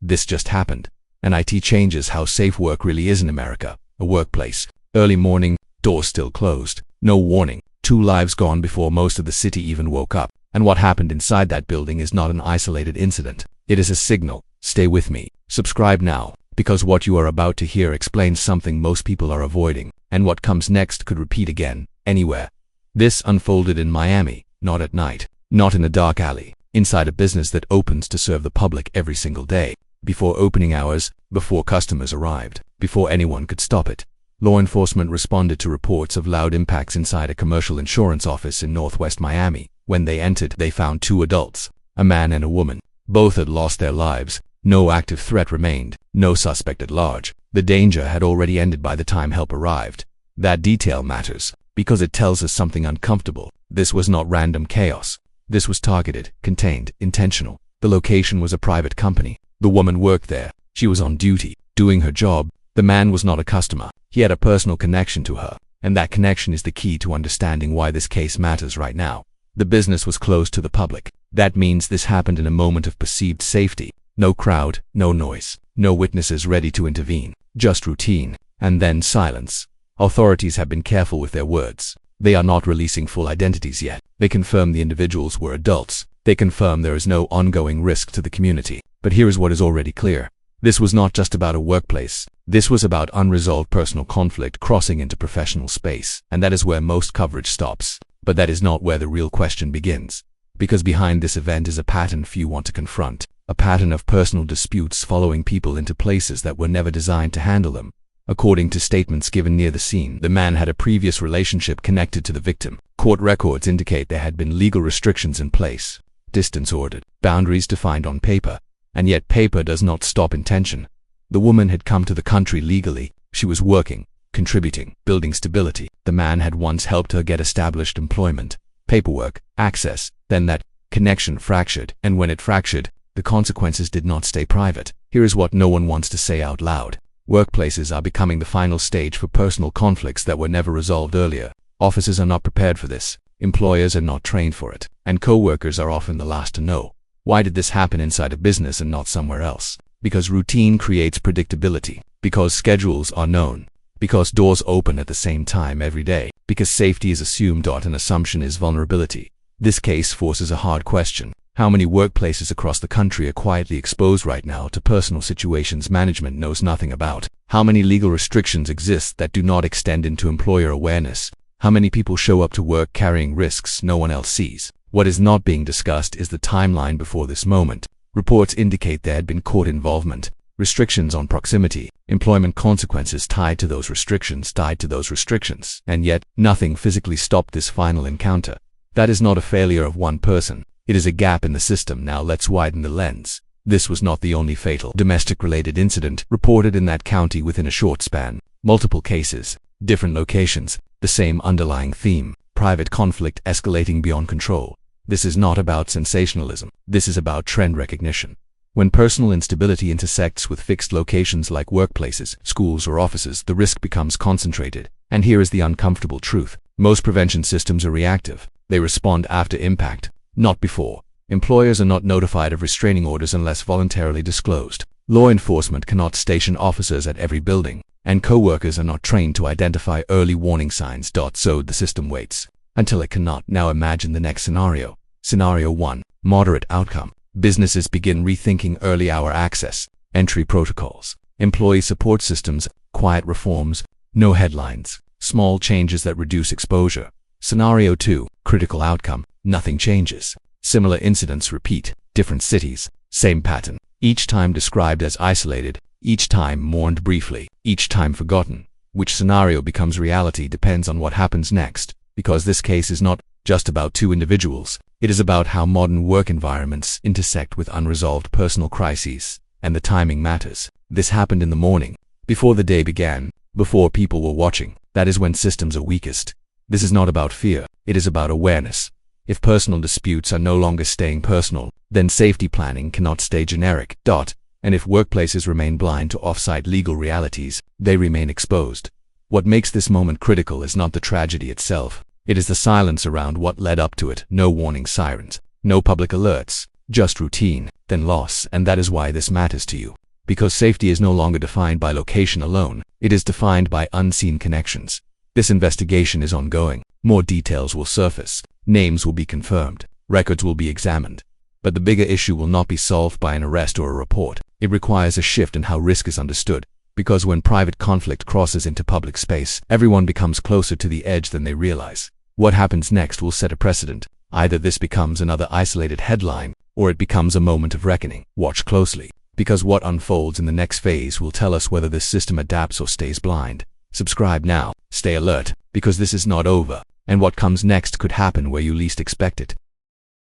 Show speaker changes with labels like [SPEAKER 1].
[SPEAKER 1] This just happened. And IT changes how safe work really is in America. A workplace. Early morning, doors still closed. No warning. 2 lives gone before most of the city even woke up. And what happened inside that building is not an isolated incident. It is a signal. Stay with me. Subscribe now, because what you are about to hear explains something most people are avoiding, and what comes next could repeat again, anywhere. This unfolded in Miami, not at night, not in a dark alley, inside a business that opens to serve the public every single day, before opening hours, before customers arrived, before anyone could stop it. Law enforcement responded to reports of loud impacts inside a commercial insurance office in northwest Miami. When they entered, they found 2 adults, a man and a woman. Both had lost their lives. No active threat remained, no suspect at large. The danger had already ended by the time help arrived. That detail matters, because it tells us something uncomfortable. This was not random chaos. This was targeted, contained, intentional. The location was a private company. The woman worked there. She was on duty, doing her job. The man was not a customer. He had a personal connection to her, and that connection is the key to understanding why this case matters right now. The business was closed to the public. That means this happened in a moment of perceived safety. No crowd, no noise, no witnesses ready to intervene, just routine, and then silence. Authorities have been careful with their words. They are not releasing full identities yet. They confirm the individuals were adults. They confirm there is no ongoing risk to the community. But here is what is already clear. This was not just about a workplace. This was about unresolved personal conflict crossing into professional space. And that is where most coverage stops. But that is not where the real question begins. Because behind this event is a pattern few want to confront. A pattern of personal disputes following people into places that were never designed to handle them. According to statements given near the scene, the man had a previous relationship connected to the victim. Court records indicate there had been legal restrictions in place. Distance ordered, boundaries defined on paper. And yet paper does not stop intention. The woman had come to the country legally. She was working, contributing, building stability. The man had once helped her get established employment, paperwork, access. Then that connection fractured, and when it fractured, the consequences did not stay private. Here is what no one wants to say out loud. Workplaces are becoming the final stage for personal conflicts that were never resolved earlier. Offices are not prepared for this. Employers are not trained for it. And co-workers are often the last to know. Why did this happen inside a business and not somewhere else? Because routine creates predictability. Because schedules are known. Because doors open at the same time every day. Because safety is assumed. An assumption is vulnerability. This case forces a hard question. How many workplaces across the country are quietly exposed right now to personal situations management knows nothing about? How many legal restrictions exist that do not extend into employer awareness? How many people show up to work carrying risks no one else sees? What is not being discussed is the timeline before this moment. Reports indicate there had been court involvement, restrictions on proximity, employment consequences tied to those restrictions, and yet nothing physically stopped this final encounter. That is not a failure of one person. It is a gap in the system. Now let's widen the lens. This was not the only fatal domestic-related incident reported in that county within a short span. Multiple cases, different locations, the same underlying theme, private conflict escalating beyond control. This is not about sensationalism. This is about trend recognition. When personal instability intersects with fixed locations like workplaces, schools, or offices, the risk becomes concentrated. And here is the uncomfortable truth. Most prevention systems are reactive. They respond after impact, not before. Employers are not notified of restraining orders unless voluntarily disclosed. Law enforcement cannot station officers at every building, and co-workers are not trained to identify early warning signs. So the system waits until it cannot. Now imagine the next scenario. Scenario 1. Moderate outcome. Businesses begin rethinking early hour access, entry protocols, employee support systems, quiet reforms, no headlines, small changes that reduce exposure. Scenario 2. Critical outcome. Nothing changes. Similar incidents repeat. Different cities. Same pattern. Each time described as isolated. Each time mourned briefly. Each time forgotten. Which scenario becomes reality depends on what happens next. Because this case is not just about 2 individuals. It is about how modern work environments intersect with unresolved personal crises. And the timing matters. This happened in the morning. Before the day began. Before people were watching. That is when systems are weakest. This is not about fear. It is about awareness. If personal disputes are no longer staying personal, then safety planning cannot stay generic. And if workplaces remain blind to off-site legal realities, they remain exposed. What makes this moment critical is not the tragedy itself. It is the silence around what led up to it. No warning sirens, no public alerts, just routine, then loss, and that is why this matters to you. Because safety is no longer defined by location alone, it is defined by unseen connections. This investigation is ongoing. More details will surface, names will be confirmed, records will be examined. But the bigger issue will not be solved by an arrest or a report. It requires a shift in how risk is understood. Because when private conflict crosses into public space, everyone becomes closer to the edge than they realize. What happens next will set a precedent. Either this becomes another isolated headline, or it becomes a moment of reckoning. Watch closely, because what unfolds in the next phase will tell us whether this system adapts or stays blind. Subscribe now, stay alert, because this is not over, and what comes next could happen where you least expect it.